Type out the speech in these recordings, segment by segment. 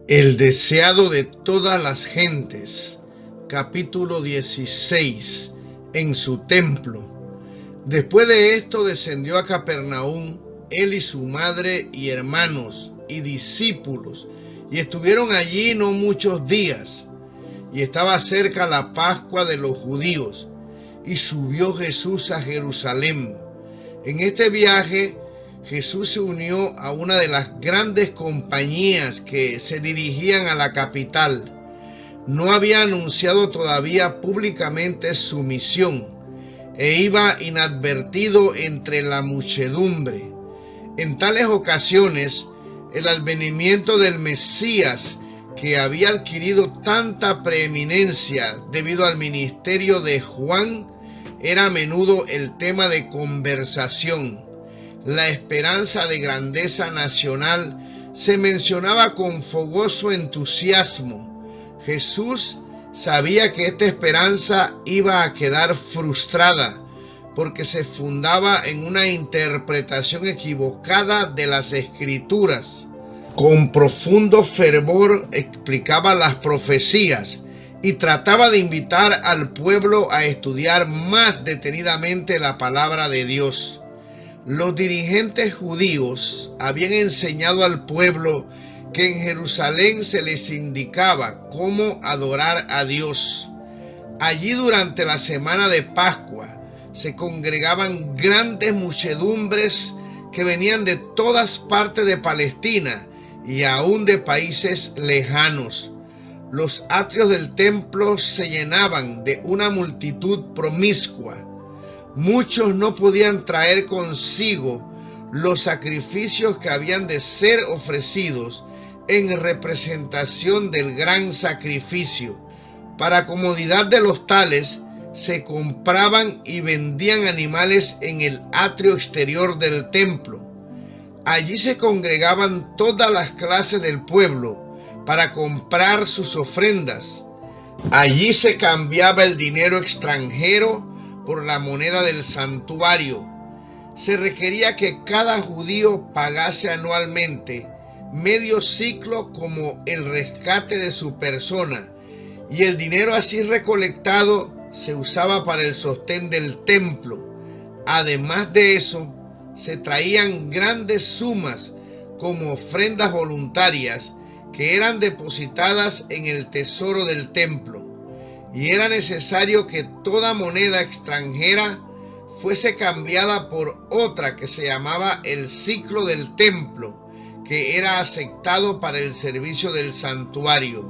El deseado de todas las gentes, capítulo 16, en su templo. Después de esto descendió a Capernaum, él y su madre y hermanos y discípulos, y estuvieron allí no muchos días. Y estaba cerca la Pascua de los judíos, y subió Jesús a Jerusalén. En este viaje Jesús se unió a una de las grandes compañías que se dirigían a la capital. No había anunciado todavía públicamente su misión e iba inadvertido entre la muchedumbre. En tales ocasiones, el advenimiento del Mesías, que había adquirido tanta preeminencia debido al ministerio de Juan, era a menudo el tema de conversación. La esperanza de grandeza nacional se mencionaba con fogoso entusiasmo. Jesús sabía que esta esperanza iba a quedar frustrada porque se fundaba en una interpretación equivocada de las Escrituras. Con profundo fervor explicaba las profecías y trataba de invitar al pueblo a estudiar más detenidamente la palabra de Dios. Los dirigentes judíos habían enseñado al pueblo que en Jerusalén se les indicaba cómo adorar a Dios. Allí durante la semana de Pascua se congregaban grandes muchedumbres que venían de todas partes de Palestina y aún de países lejanos. Los atrios del templo se llenaban de una multitud promiscua. Muchos no podían traer consigo los sacrificios que habían de ser ofrecidos en representación del gran sacrificio. Para comodidad de los tales, se compraban y vendían animales en el atrio exterior del templo. Allí se congregaban todas las clases del pueblo para comprar sus ofrendas. Allí se cambiaba el dinero extranjero por la moneda del santuario. Se requería que cada judío pagase anualmente medio siclo como el rescate de su persona, y el dinero así recolectado se usaba para el sostén del templo. Además de eso, se traían grandes sumas como ofrendas voluntarias que eran depositadas en el tesoro del templo. Y era necesario que toda moneda extranjera fuese cambiada por otra que se llamaba el siclo del templo, que era aceptado para el servicio del santuario.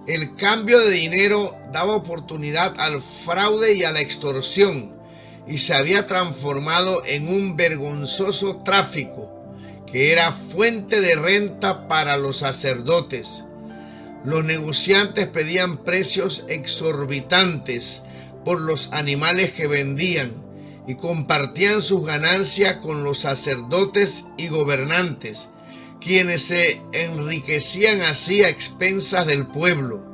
El cambio de dinero daba oportunidad al fraude y a la extorsión, y se había transformado en un vergonzoso tráfico, que era fuente de renta para los sacerdotes. Los negociantes pedían precios exorbitantes por los animales que vendían y compartían sus ganancias con los sacerdotes y gobernantes, quienes se enriquecían así a expensas del pueblo.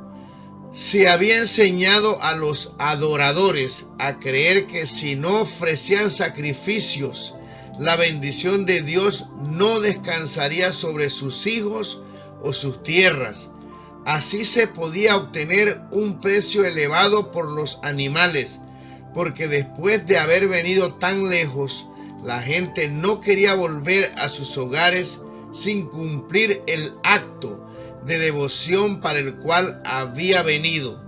Se había enseñado a los adoradores a creer que si no ofrecían sacrificios, la bendición de Dios no descansaría sobre sus hijos o sus tierras. Así se podía obtener un precio elevado por los animales, porque después de haber venido tan lejos, la gente no quería volver a sus hogares sin cumplir el acto de devoción para el cual había venido.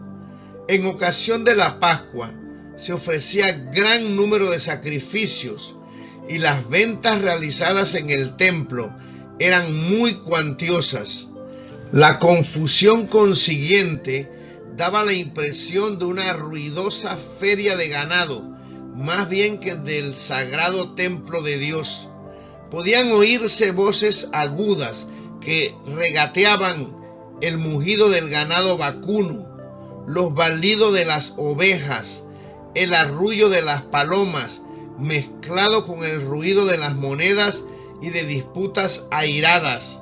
En ocasión de la Pascua se ofrecía gran número de sacrificios y las ventas realizadas en el templo eran muy cuantiosas. La confusión consiguiente daba la impresión de una ruidosa feria de ganado, más bien que del sagrado templo de Dios. Podían oírse voces agudas que regateaban el mugido del ganado vacuno, los balidos de las ovejas, el arrullo de las palomas, mezclado con el ruido de las monedas y de disputas airadas.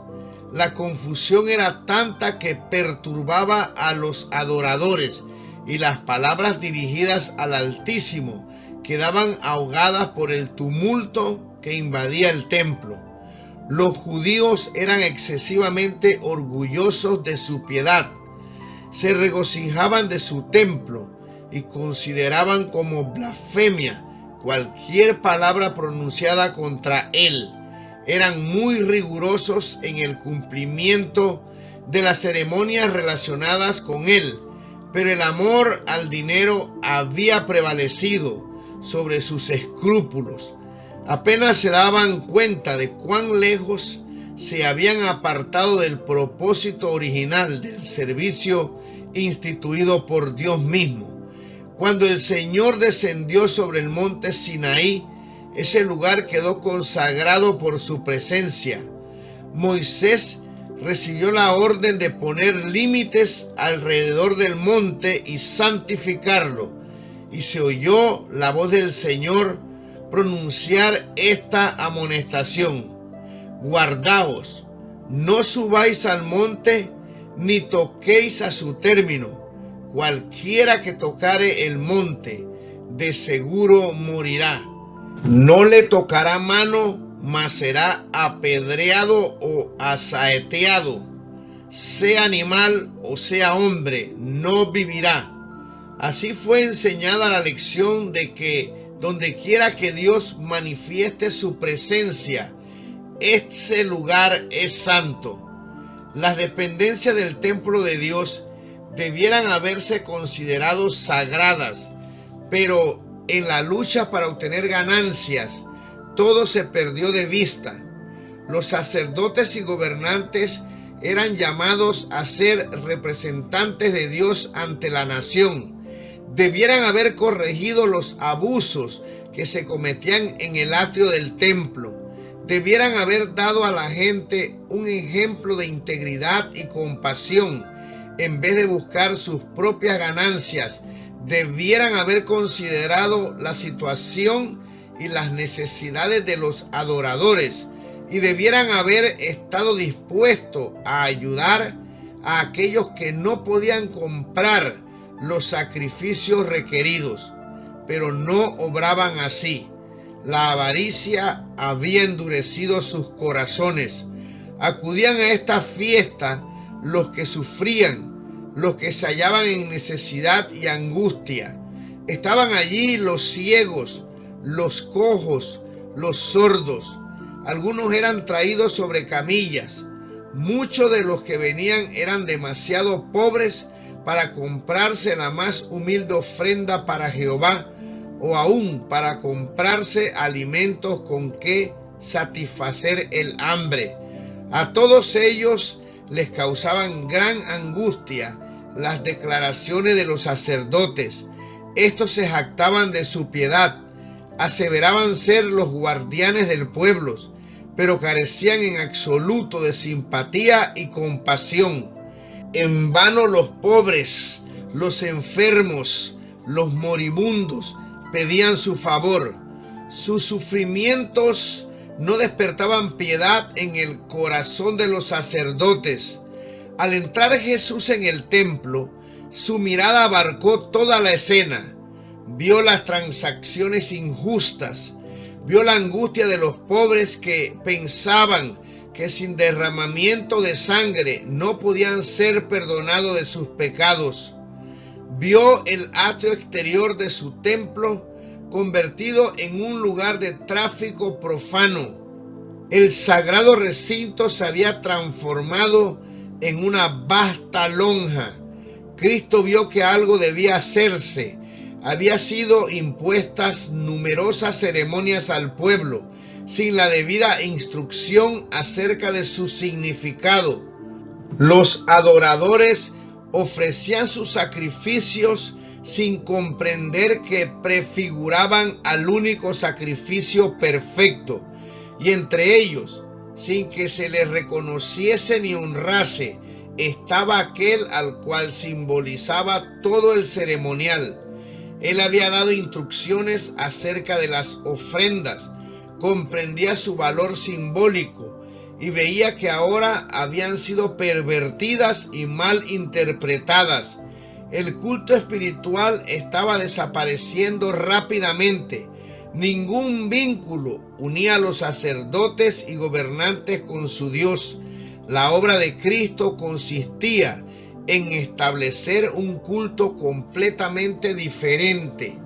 La confusión era tanta que perturbaba a los adoradores, y las palabras dirigidas al Altísimo quedaban ahogadas por el tumulto que invadía el templo. Los judíos eran excesivamente orgullosos de su piedad, se regocijaban de su templo y consideraban como blasfemia cualquier palabra pronunciada contra él. Eran muy rigurosos en el cumplimiento de las ceremonias relacionadas con él, pero el amor al dinero había prevalecido sobre sus escrúpulos. Apenas se daban cuenta de cuán lejos se habían apartado del propósito original del servicio instituido por Dios mismo. Cuando el Señor descendió sobre el monte Sinaí, ese lugar quedó consagrado por su presencia. Moisés recibió la orden de poner límites alrededor del monte y santificarlo, y se oyó la voz del Señor pronunciar esta amonestación: guardaos, no subáis al monte, ni toquéis a su término. Cualquiera que tocare el monte, de seguro morirá. No le tocará mano, mas será apedreado o asaeteado. Sea animal o sea hombre, no vivirá. Así fue enseñada la lección de que donde quiera que Dios manifieste su presencia, ese lugar es santo. Las dependencias del templo de Dios debieran haberse considerado sagradas, pero en la lucha para obtener ganancias, todo se perdió de vista. Los sacerdotes y gobernantes eran llamados a ser representantes de Dios ante la nación. Debieran haber corregido los abusos que se cometían en el atrio del templo. Debieran haber dado a la gente un ejemplo de integridad y compasión. En vez de buscar sus propias ganancias, debieran haber considerado la situación y las necesidades de los adoradores, y debieran haber estado dispuestos a ayudar a aquellos que no podían comprar los sacrificios requeridos, pero no obraban así. La avaricia había endurecido sus corazones. Acudían a esta fiesta los que sufrían, los que se hallaban en necesidad y angustia. Estaban allí los ciegos, los cojos, los sordos. Algunos eran traídos sobre camillas. Muchos de los que venían eran demasiado pobres para comprarse la más humilde ofrenda para Jehová, o aún para comprarse alimentos con que satisfacer el hambre. A todos ellos les causaban gran angustia las declaraciones de los sacerdotes. Estos se jactaban de su piedad, aseveraban ser los guardianes del pueblo, pero carecían en absoluto de simpatía y compasión. En vano los pobres, los enfermos, los moribundos pedían su favor. Sus sufrimientos no despertaban piedad en el corazón de los sacerdotes. Al entrar Jesús en el templo, su mirada abarcó toda la escena. Vio las transacciones injustas, vio la angustia de los pobres que pensaban que sin derramamiento de sangre no podían ser perdonados de sus pecados. Vio el atrio exterior de su templo convertido en un lugar de tráfico profano. El sagrado recinto se había transformado en una vasta lonja. Cristo vio que algo debía hacerse. Había sido impuestas numerosas ceremonias al pueblo, sin la debida instrucción acerca de su significado. Los adoradores ofrecían sus sacrificios sin comprender que prefiguraban al único sacrificio perfecto, y entre ellos, sin que se les reconociese ni honrase, estaba aquel al cual simbolizaba todo el ceremonial. Él había dado instrucciones acerca de las ofrendas, comprendía su valor simbólico y veía que ahora habían sido pervertidas y mal interpretadas. El culto espiritual estaba desapareciendo rápidamente. Ningún vínculo unía a los sacerdotes y gobernantes con su Dios. La obra de Cristo consistía en establecer un culto completamente diferente.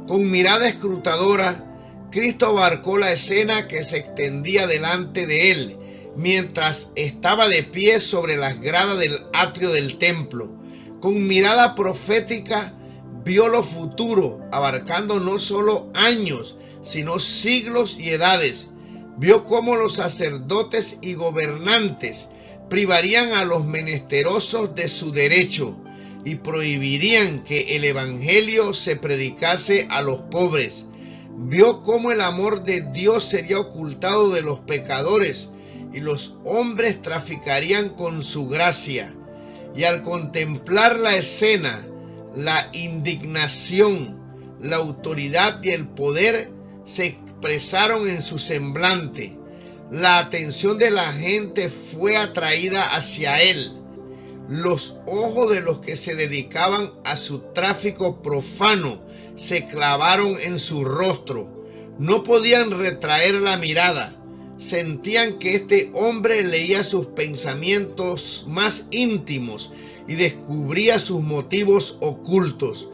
Con mirada escrutadora, Cristo abarcó la escena que se extendía delante de él, mientras estaba de pie sobre las gradas del atrio del templo. Con mirada profética, vio lo futuro, abarcando no solo años, sino siglos y edades. Vio cómo los sacerdotes y gobernantes privarían a los menesterosos de su derecho y prohibirían que el evangelio se predicase a los pobres. Vio cómo el amor de Dios sería ocultado de los pecadores y los hombres traficarían con su gracia. Y al contemplar la escena, la indignación, la autoridad y el poder se expresaron en su semblante. La atención de la gente fue atraída hacia él. Los ojos de los que se dedicaban a su tráfico profano se clavaron en su rostro. No podían retraer la mirada. Sentían que este hombre leía sus pensamientos más íntimos y descubría sus motivos ocultos.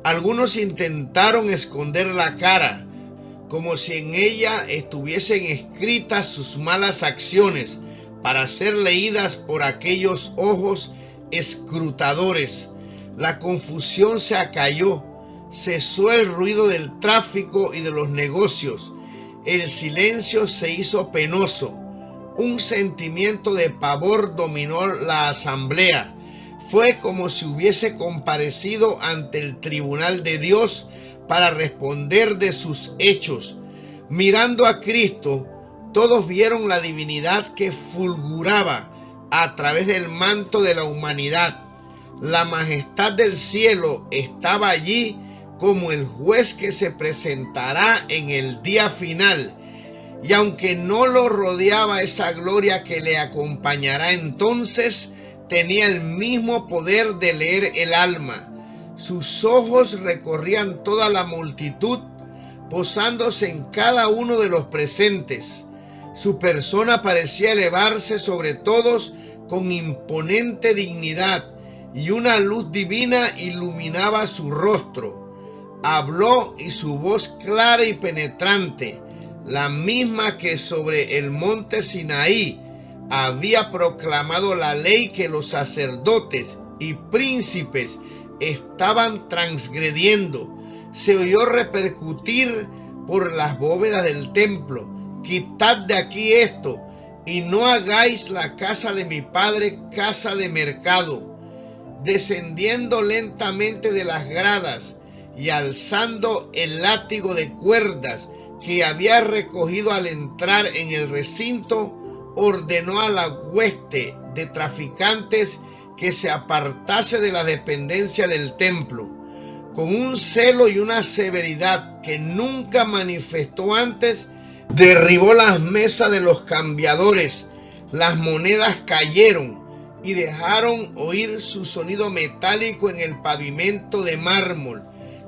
Algunos intentaron esconder la cara, como si en ella estuviesen escritas sus malas acciones, para ser leídas por aquellos ojos escrutadores. La confusión se acalló, cesó el ruido del tráfico y de los negocios. El silencio se hizo penoso. Un sentimiento de pavor dominó la asamblea. Fue como si hubiese comparecido ante el tribunal de Dios para responder de sus hechos. Mirando a Cristo, todos vieron la divinidad que fulguraba a través del manto de la humanidad. La majestad del cielo estaba allí como el juez que se presentará en el día final, y aunque no lo rodeaba esa gloria que le acompañará entonces, tenía el mismo poder de leer el alma. Sus ojos recorrían toda la multitud, posándose en cada uno de los presentes. Su persona parecía elevarse sobre todos con imponente dignidad, y una luz divina iluminaba su rostro. Habló y su voz clara y penetrante, la misma que sobre el monte Sinaí había proclamado la ley que los sacerdotes y príncipes estaban transgrediendo, se oyó repercutir por las bóvedas del templo: quitad de aquí esto, y no hagáis la casa de mi padre casa de mercado. Descendiendo lentamente de las gradas y alzando el látigo de cuerdas que había recogido al entrar en el recinto, ordenó a la hueste de traficantes que se apartase de la dependencia del templo. Con un celo y una severidad que nunca manifestó antes, derribó las mesas de los cambiadores. Las monedas cayeron y dejaron oír su sonido metálico en el pavimento de mármol.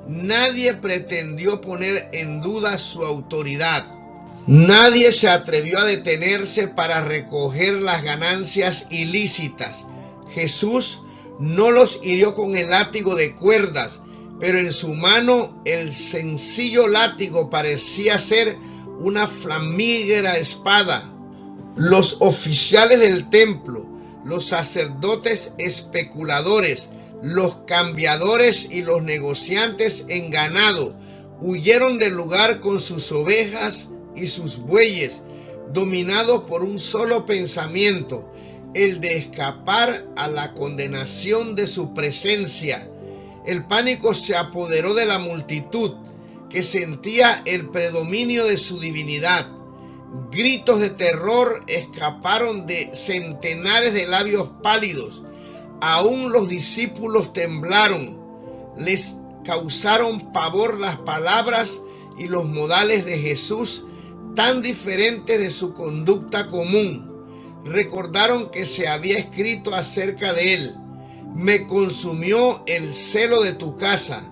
Nadie pretendió poner en duda su autoridad. Nadie se atrevió a detenerse para recoger las ganancias ilícitas. Jesús no los hirió con el látigo de cuerdas, pero en su mano el sencillo látigo parecía ser una flamígera espada. Los oficiales del templo, los sacerdotes especuladores, los cambiadores y los negociantes en ganado huyeron del lugar con sus ovejas y sus bueyes, dominados por un solo pensamiento: el de escapar a la condenación de su presencia. El pánico se apoderó de la multitud, que sentía el predominio de su divinidad. Gritos de terror escaparon de centenares de labios pálidos. Aún los discípulos temblaron. Les causaron pavor las palabras y los modales de Jesús, tan diferentes de su conducta común. Recordaron que se había escrito acerca de él: me consumió el celo de tu casa.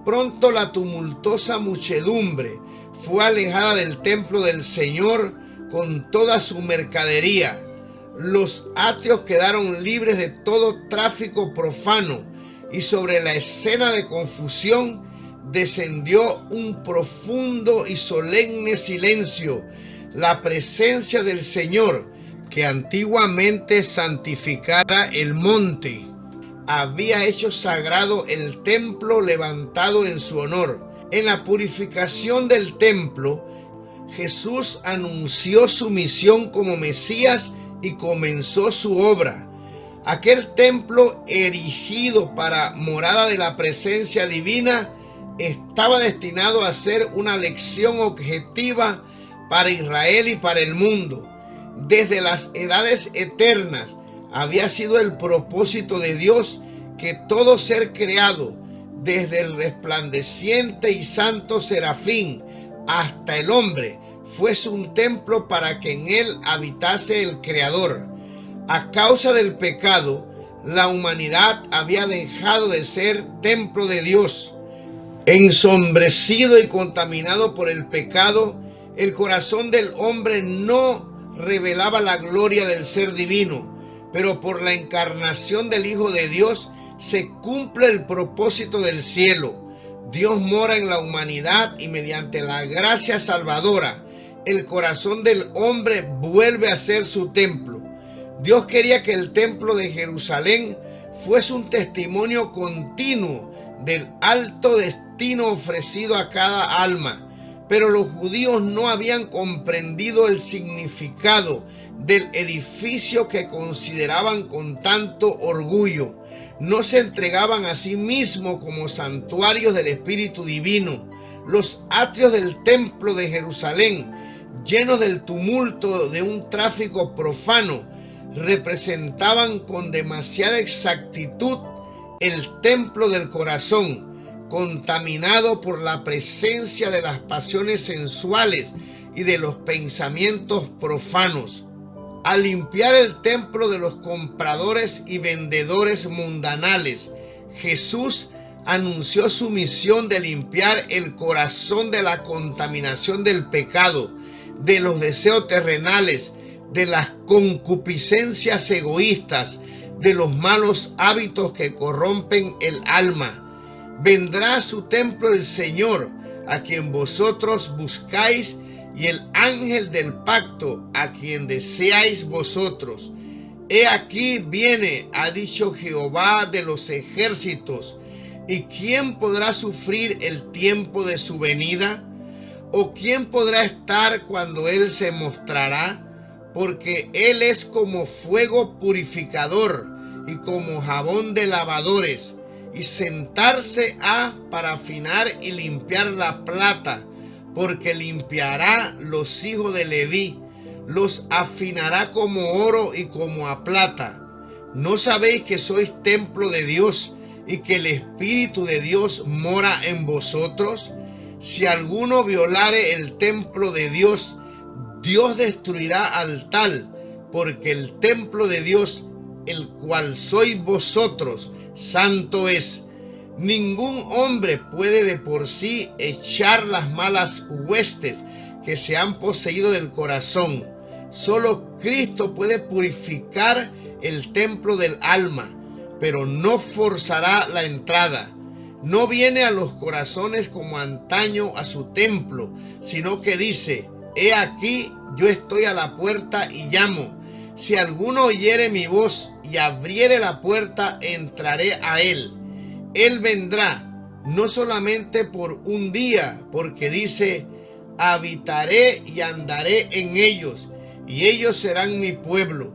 Pronto la tumultuosa muchedumbre fue alejada del templo del Señor con toda su mercadería. Los atrios quedaron libres de todo tráfico profano, y sobre la escena de confusión descendió un profundo y solemne silencio. La presencia del Señor, que antiguamente santificara el monte, había hecho sagrado el templo levantado en su honor. En la purificación del templo, Jesús anunció su misión como Mesías y comenzó su obra. Aquel templo erigido para morada de la presencia divina estaba destinado a ser una lección objetiva para Israel y para el mundo. Desde las edades eternas había sido el propósito de Dios que todo ser creado, desde el resplandeciente y santo serafín hasta el hombre, fuese un templo para que en él habitase el Creador. A causa del pecado, la humanidad había dejado de ser templo de Dios. Ensombrecido y contaminado por el pecado, el corazón del hombre no revelaba la gloria del ser divino, pero por la encarnación del Hijo de Dios se cumple el propósito del cielo. Dios mora en la humanidad y mediante la gracia salvadora, el corazón del hombre vuelve a ser su templo. Dios quería que el templo de Jerusalén fuese un testimonio continuo del alto destino ofrecido a cada alma, pero los judíos no habían comprendido el significado del edificio que consideraban con tanto orgullo. No se entregaban a sí mismos como santuarios del Espíritu Divino. Los atrios del templo de Jerusalén, llenos del tumulto de un tráfico profano, representaban con demasiada exactitud el templo del corazón, contaminado por la presencia de las pasiones sensuales y de los pensamientos profanos. Al limpiar el templo de los compradores y vendedores mundanales, Jesús anunció su misión de limpiar el corazón de la contaminación del pecado, de los deseos terrenales, de las concupiscencias egoístas, de los malos hábitos que corrompen el alma. Vendrá a su templo el Señor, a quien vosotros buscáis, y el ángel del pacto, a quien deseáis vosotros. He aquí viene, ha dicho Jehová de los ejércitos. ¿Y quién podrá sufrir el tiempo de su venida? ¿O quién podrá estar cuando él se mostrará? Porque él es como fuego purificador y como jabón de lavadores, y sentarse ha para afinar y limpiar la plata, porque limpiará los hijos de Leví, los afinará como oro y como a plata. ¿No sabéis que sois templo de Dios y que el Espíritu de Dios mora en vosotros? Si alguno violare el templo de Dios, Dios destruirá al tal, porque el templo de Dios, el cual sois vosotros, santo es. Ningún hombre puede de por sí echar las malas huestes que se han poseído del corazón. Solo Cristo puede purificar el templo del alma, pero no forzará la entrada. No viene a los corazones como antaño a su templo, sino que dice: he aquí, yo estoy a la puerta y llamo. Si alguno oyere mi voz y abriere la puerta, entraré a él. Él vendrá, no solamente por un día, porque dice: habitaré y andaré en ellos, y ellos serán mi pueblo.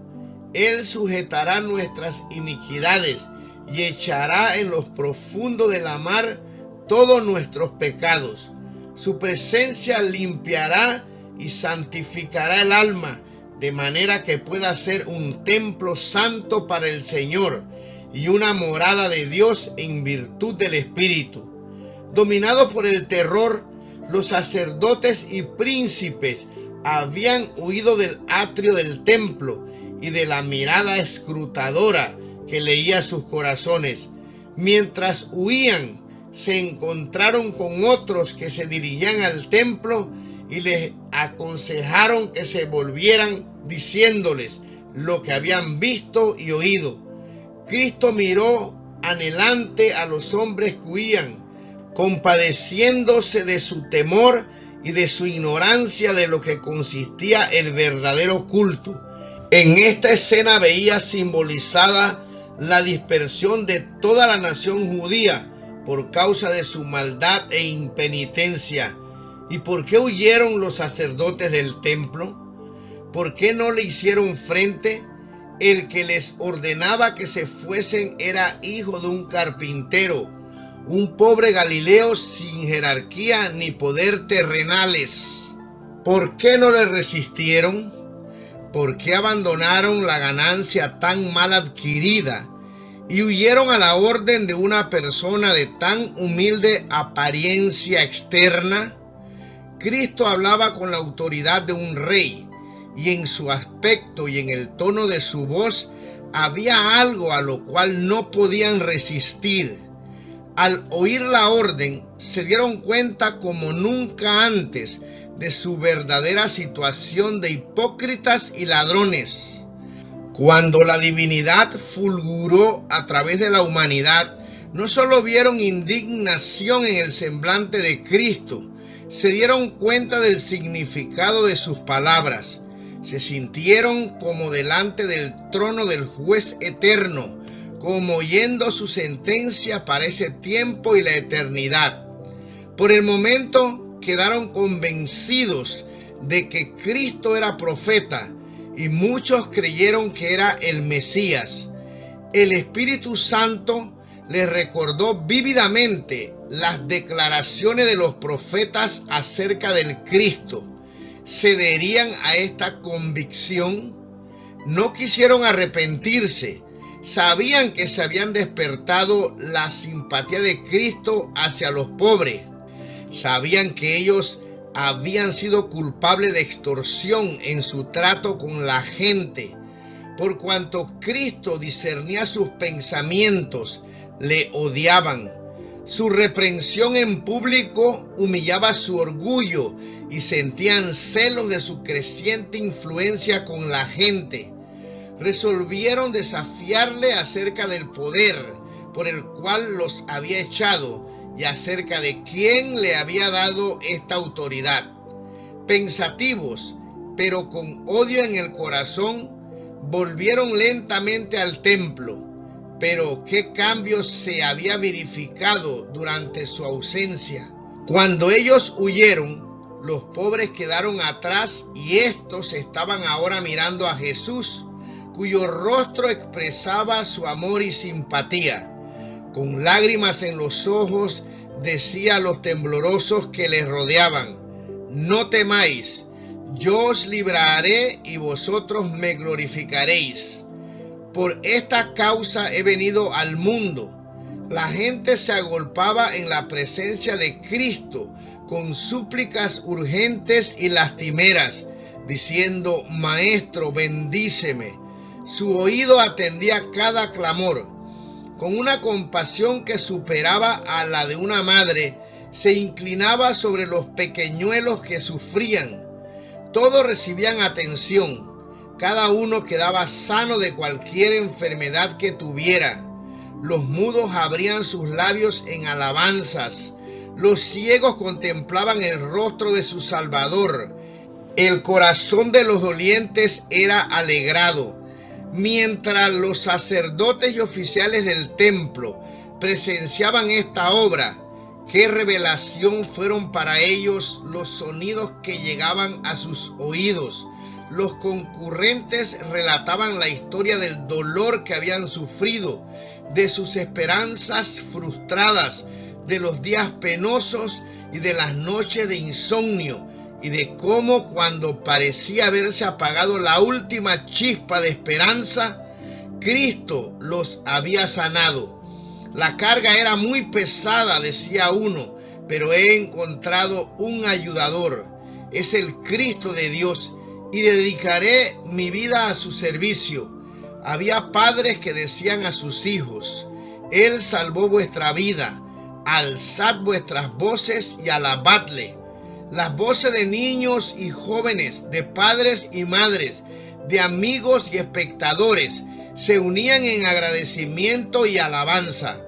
Él sujetará nuestras iniquidades y echará en los profundos de la mar todos nuestros pecados. Su presencia limpiará y santificará el alma, de manera que pueda ser un templo santo para el Señor y una morada de Dios en virtud del Espíritu. Dominados por el terror, los sacerdotes y príncipes habían huido del atrio del templo y de la mirada escrutadora que leía sus corazones. Mientras huían, se encontraron con otros que se dirigían al templo y les aconsejaron que se volvieran, diciéndoles lo que habían visto y oído. Cristo miró anhelante a los hombres que huían, compadeciéndose de su temor y de su ignorancia de lo que consistía el verdadero culto. En esta escena veía simbolizada la dispersión de toda la nación judía por causa de su maldad e impenitencia. ¿Y por qué huyeron los sacerdotes del templo? ¿Por qué no le hicieron frente? El que les ordenaba que se fuesen era hijo de un carpintero, un pobre Galileo sin jerarquía ni poder terrenales. ¿Por qué no le resistieron? ¿Por qué abandonaron la ganancia tan mal adquirida y huyeron a la orden de una persona de tan humilde apariencia externa? Cristo hablaba con la autoridad de un rey, y en su aspecto y en el tono de su voz había algo a lo cual no podían resistir. Al oír la orden, se dieron cuenta como nunca antes de su verdadera situación de hipócritas y ladrones. Cuando la divinidad fulguró a través de la humanidad, no solo vieron indignación en el semblante de Cristo, se dieron cuenta del significado de sus palabras. Se sintieron como delante del trono del juez eterno, como oyendo su sentencia para ese tiempo y la eternidad. Por el momento quedaron convencidos de que Cristo era profeta y muchos creyeron que era el Mesías. El Espíritu Santo les recordó vívidamente las declaraciones de los profetas acerca del Cristo. ¿Cederían a esta convicción? No quisieron arrepentirse. Sabían que se habían despertado la simpatía de Cristo hacia los pobres. Sabían que ellos habían sido culpables de extorsión en su trato con la gente. Por cuanto Cristo discernía sus pensamientos, le odiaban. Su reprensión en público humillaba su orgullo y sentían celos de su creciente influencia con la gente. Resolvieron desafiarle acerca del poder por el cual los había echado y acerca de quién le había dado esta autoridad. Pensativos, pero con odio en el corazón, volvieron lentamente al templo. Pero ¿qué cambio se había verificado durante su ausencia? Cuando ellos huyeron, los pobres quedaron atrás y estos estaban ahora mirando a Jesús, cuyo rostro expresaba su amor y simpatía. Con lágrimas en los ojos, decía a los temblorosos que les rodeaban: no temáis, yo os libraré y vosotros me glorificaréis. Por esta causa he venido al mundo. La gente se agolpaba en la presencia de Cristo con súplicas urgentes y lastimeras, diciendo: Maestro, bendíceme. Su oído atendía cada clamor. Con una compasión que superaba a la de una madre, se inclinaba sobre los pequeñuelos que sufrían. Todos recibían atención. Cada uno quedaba sano de cualquier enfermedad que tuviera. Los mudos abrían sus labios en alabanzas. Los ciegos contemplaban el rostro de su Salvador. El corazón de los dolientes era alegrado. Mientras los sacerdotes y oficiales del templo presenciaban esta obra, qué revelación fueron para ellos los sonidos que llegaban a sus oídos. Los concurrentes relataban la historia del dolor que habían sufrido, de sus esperanzas frustradas, de los días penosos y de las noches de insomnio, y de cómo cuando parecía haberse apagado la última chispa de esperanza, Cristo los había sanado. La carga era muy pesada, decía uno, pero he encontrado un ayudador. Es el Cristo de Dios, y dedicaré mi vida a su servicio. Había padres que decían a sus hijos: Él salvó vuestra vida, alzad vuestras voces y alabadle. Las voces de niños y jóvenes, de padres y madres, de amigos y espectadores, se unían en agradecimiento y alabanza.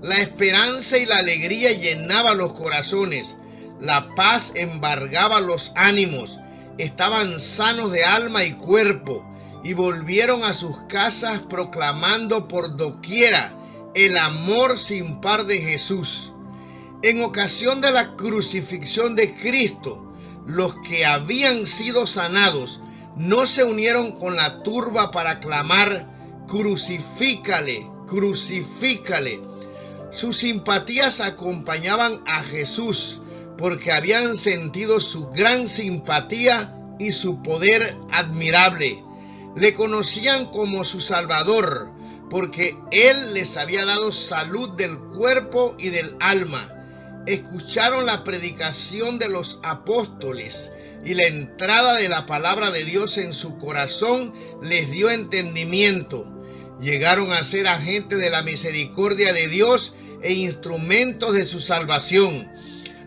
La esperanza y la alegría llenaban los corazones. La paz embargaba los ánimos. Estaban sanos de alma y cuerpo, y volvieron a sus casas proclamando por doquiera el amor sin par de Jesús. En ocasión de la crucifixión de Cristo, los que habían sido sanados no se unieron con la turba para clamar: crucifícale, crucifícale. Sus simpatías acompañaban a Jesús porque habían sentido su gran simpatía y su poder admirable. Le conocían como su Salvador porque Él les había dado salud del cuerpo y del alma. Escucharon la predicación de los apóstoles y la entrada de la palabra de Dios en su corazón les dio entendimiento. Llegaron a ser agentes de la misericordia de Dios e instrumentos de su salvación.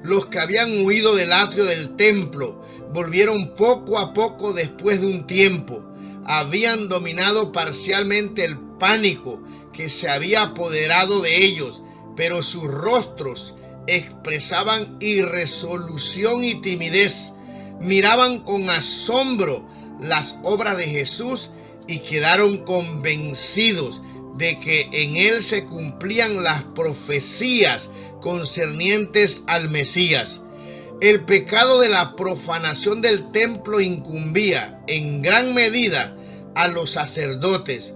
Los que habían huido del atrio del templo volvieron poco a poco después de un tiempo. Habían dominado parcialmente el pánico que se había apoderado de ellos, pero sus rostros expresaban irresolución y timidez. Miraban con asombro las obras de Jesús y quedaron convencidos de que en Él se cumplían las profecías concernientes al Mesías. El pecado de la profanación del templo incumbía en gran medida a los sacerdotes.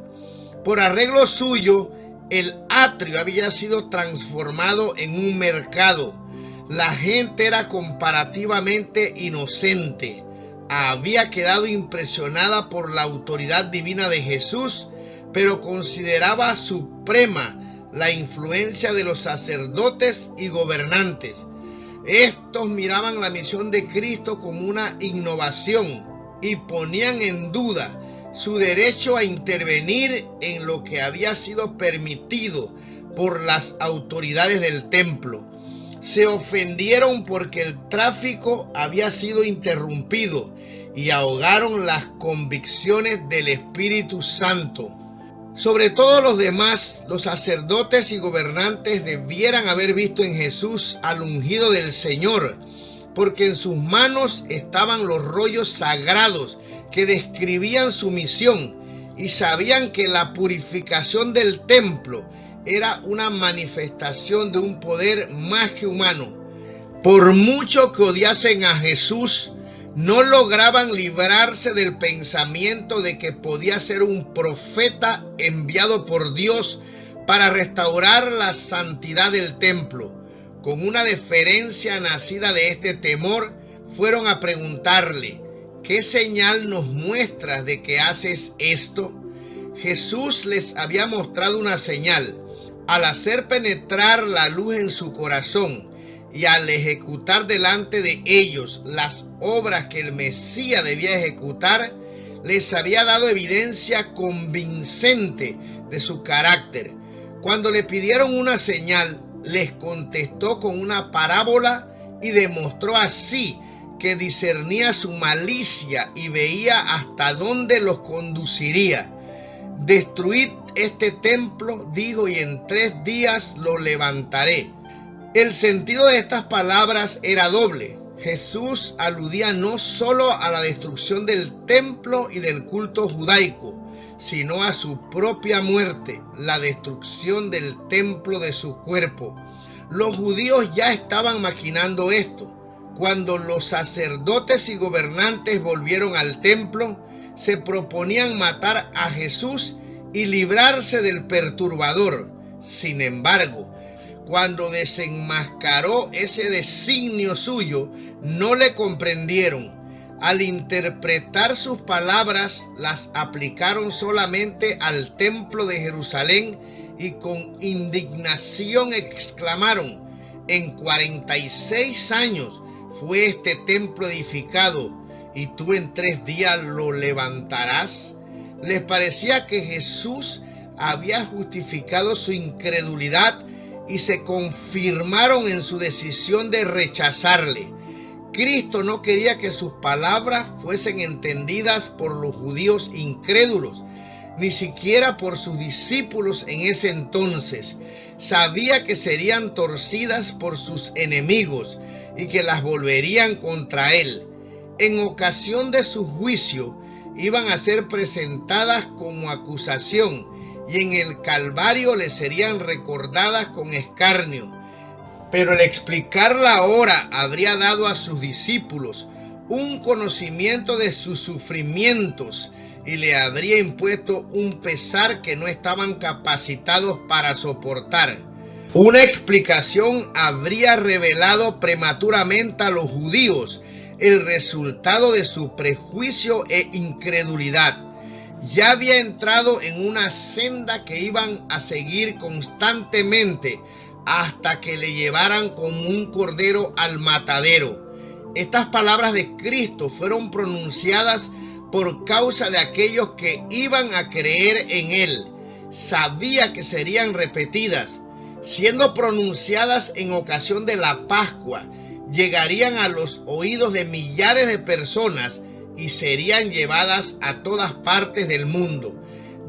Por arreglo suyo, el atrio había sido transformado en un mercado. La gente era comparativamente inocente. Había quedado impresionada por la autoridad divina de Jesús, pero consideraba suprema la influencia de los sacerdotes y gobernantes. Estos miraban la misión de Cristo como una innovación y ponían en duda su derecho a intervenir en lo que había sido permitido por las autoridades del templo. Se ofendieron porque el tráfico había sido interrumpido y ahogaron las convicciones del Espíritu Santo. Sobre todos los demás, los sacerdotes y gobernantes debieran haber visto en Jesús al ungido del Señor, porque en sus manos estaban los rollos sagrados que describían su misión, y sabían que la purificación del templo era una manifestación de un poder más que humano. Por mucho que odiasen a Jesús, no lograban librarse del pensamiento de que podía ser un profeta enviado por Dios para restaurar la santidad del templo. Con una deferencia nacida de este temor, fueron a preguntarle: ¿qué señal nos muestras de que haces esto? Jesús les había mostrado una señal. Al hacer penetrar la luz en su corazón y al ejecutar delante de ellos las obras que el Mesías debía ejecutar, les había dado evidencia convincente de su carácter. Cuando le pidieron una señal, les contestó con una parábola y demostró así que discernía su malicia y veía hasta dónde los conduciría. Destruid este templo, dijo, y en 3 días lo levantaré. El sentido de estas palabras era doble. Jesús aludía no solo a la destrucción del templo y del culto judaico, sino a su propia muerte, la destrucción del templo de su cuerpo. Los judíos ya estaban maquinando esto. Cuando los sacerdotes y gobernantes volvieron al templo, se proponían matar a Jesús y librarse del perturbador. Sin embargo, cuando desenmascaró ese designio suyo, no le comprendieron. Al interpretar sus palabras, las aplicaron solamente al templo de Jerusalén y con indignación exclamaron: en 46 años fue este templo edificado, y tú en 3 días lo levantarás. Les parecía que Jesús había justificado su incredulidad y se confirmaron en su decisión de rechazarle. Cristo no quería que sus palabras fuesen entendidas por los judíos incrédulos, ni siquiera por sus discípulos en ese entonces. Sabía que serían torcidas por sus enemigos y que las volverían contra él. En ocasión de su juicio, iban a ser presentadas como acusación y en el Calvario les serían recordadas con escarnio. Pero el explicarla ahora habría dado a sus discípulos un conocimiento de sus sufrimientos y le habría impuesto un pesar que no estaban capacitados para soportar. Una explicación habría revelado prematuramente a los judíos el resultado de su prejuicio e incredulidad. Ya había entrado en una senda que iban a seguir constantemente hasta que le llevaran como un cordero al matadero. Estas palabras de Cristo fueron pronunciadas por causa de aquellos que iban a creer en él. Sabía que serían repetidas, siendo pronunciadas en ocasión de la Pascua, llegarían a los oídos de millares de personas y serían llevadas a todas partes del mundo.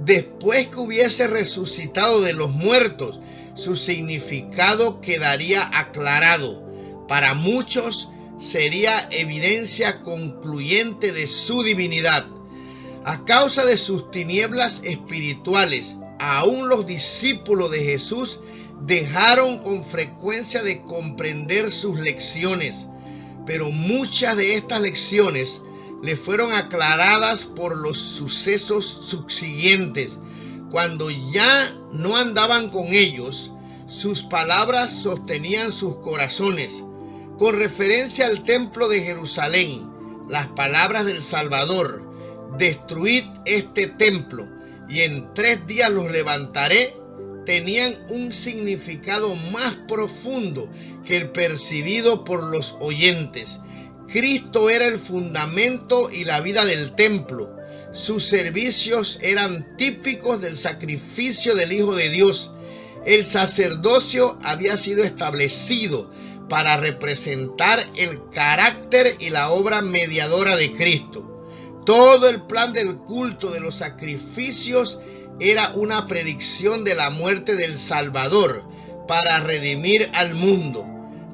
Después que hubiese resucitado de los muertos, su significado quedaría aclarado. Para muchos sería evidencia concluyente de su divinidad. A causa de sus tinieblas espirituales, aún los discípulos de Jesús dejaron con frecuencia de comprender sus lecciones, pero muchas de estas lecciones le fueron aclaradas por los sucesos subsiguientes. Cuando ya no andaban con ellos, sus palabras sostenían sus corazones. Con referencia al templo de Jerusalén, las palabras del Salvador: destruid este templo y en 3 días los levantaré, tenían un significado más profundo que el percibido por los oyentes. Cristo era el fundamento y la vida del templo. Sus servicios eran típicos del sacrificio del Hijo de Dios. El sacerdocio había sido establecido para representar el carácter y la obra mediadora de Cristo. Todo el plan del culto de los sacrificios era una predicción de la muerte del Salvador para redimir al mundo.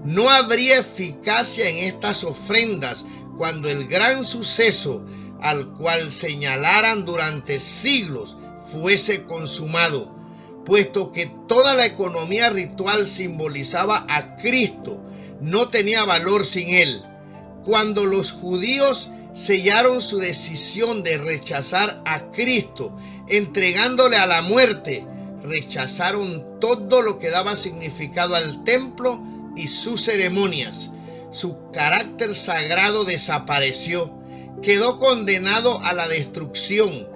No habría eficacia en estas ofrendas cuando el gran suceso al cual señalaran durante siglos fuese consumado, puesto que toda la economía ritual simbolizaba a Cristo, no tenía valor sin él. Cuando los judíos sellaron su decisión de rechazar a Cristo, entregándole a la muerte, rechazaron todo lo que daba significado al templo y sus ceremonias. Su carácter sagrado desapareció, quedó condenado a la destrucción.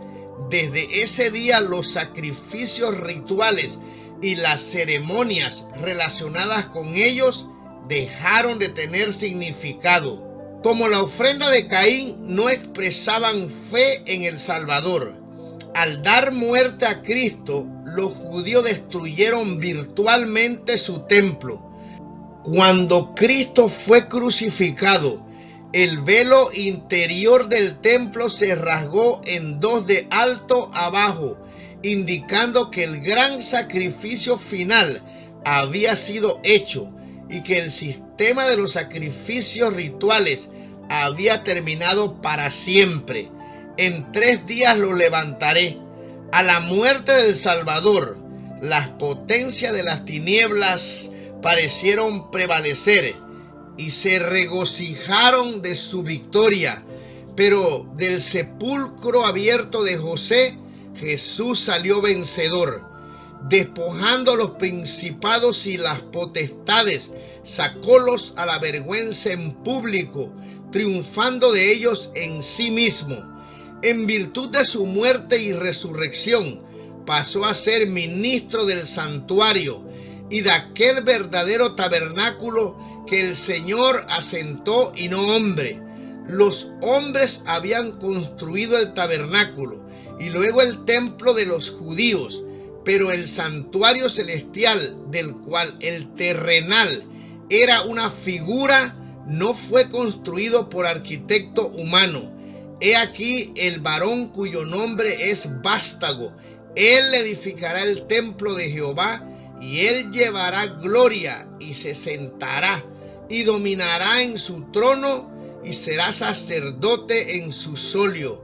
Desde ese día los sacrificios rituales y las ceremonias relacionadas con ellos dejaron de tener significado. Como la ofrenda de Caín, no expresaban fe en el Salvador. Al dar muerte a Cristo, los judíos destruyeron virtualmente su templo. Cuando Cristo fue crucificado, el velo interior del templo se rasgó en 2 de alto a bajo, indicando que el gran sacrificio final había sido hecho y que el sistema de los sacrificios rituales había terminado para siempre. En 3 días lo levantaré. A la muerte del Salvador, las potencias de las tinieblas parecieron prevalecer y se regocijaron de su victoria. Pero del sepulcro abierto de José, Jesús salió vencedor. Despojando a los principados y las potestades, sacólos a la vergüenza en público, triunfando de ellos en sí mismo. En virtud de su muerte y resurrección, pasó a ser ministro del santuario y de aquel verdadero tabernáculo que el Señor asentó y no hombre. Los hombres habían construido el tabernáculo y luego el templo de los judíos, Pero el santuario celestial, del cual el terrenal era una figura, no fue construido por arquitecto humano. He aquí el varón cuyo nombre es Vástago. Él edificará el templo de Jehová, y él llevará gloria, y se sentará, y dominará en su trono, y será sacerdote en su solio.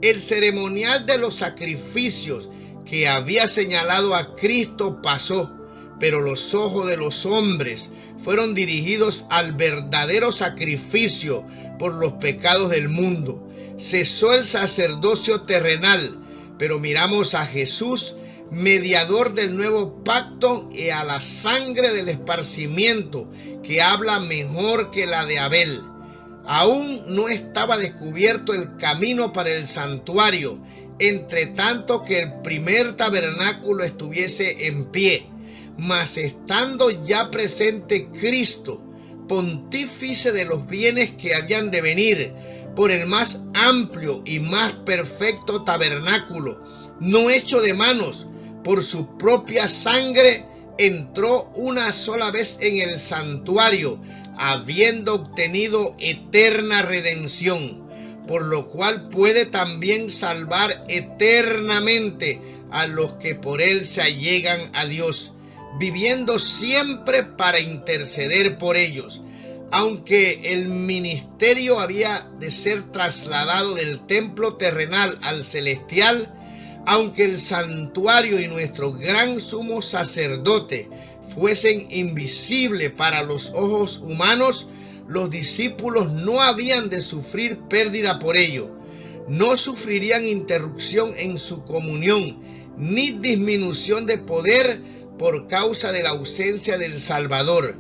El ceremonial de los sacrificios que había señalado a Cristo pasó, pero los ojos de los hombres fueron dirigidos al verdadero sacrificio por los pecados del mundo. Cesó el sacerdocio terrenal, pero miramos a Jesús, mediador del nuevo pacto, y a la sangre del esparcimiento, que habla mejor que la de Abel. Aún no estaba descubierto el camino para el santuario, entre tanto que el primer tabernáculo estuviese en pie. Mas estando ya presente Cristo, pontífice de los bienes que habían de venir, por el más amplio y más perfecto tabernáculo, no hecho de manos, por su propia sangre, entró una sola vez en el santuario, habiendo obtenido eterna redención, por lo cual puede también salvar eternamente a los que por él se allegan a Dios, viviendo siempre para interceder por ellos. Aunque el ministerio había de ser trasladado del templo terrenal al celestial, aunque el santuario y nuestro gran sumo sacerdote fuesen invisibles para los ojos humanos, los discípulos no habían de sufrir pérdida por ello. No sufrirían interrupción en su comunión, ni disminución de poder por causa de la ausencia del Salvador.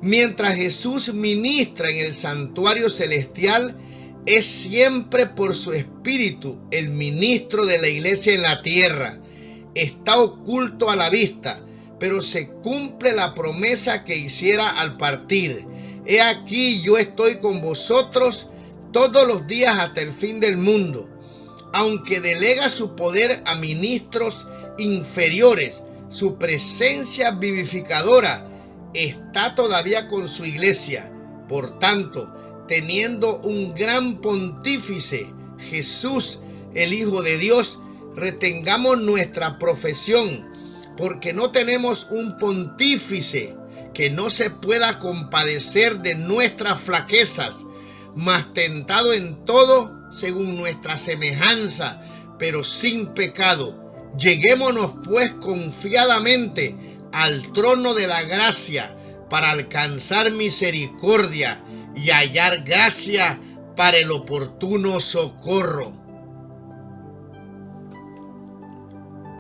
Mientras Jesús ministra en el santuario celestial, es siempre por su Espíritu el ministro de la iglesia en la tierra. Está oculto a la vista, pero se cumple la promesa que hiciera al partir. He aquí yo estoy con vosotros todos los días hasta el fin del mundo. Aunque delega su poder a ministros inferiores, su presencia vivificadora está todavía con su iglesia. Por tanto, teniendo un gran pontífice, Jesús, el Hijo de Dios, retengamos nuestra profesión, porque no tenemos un pontífice que no se pueda compadecer de nuestras flaquezas, mas tentado en todo según nuestra semejanza, pero sin pecado. Lleguémonos pues confiadamente al trono de la gracia para alcanzar misericordia y hallar gracia para el oportuno socorro.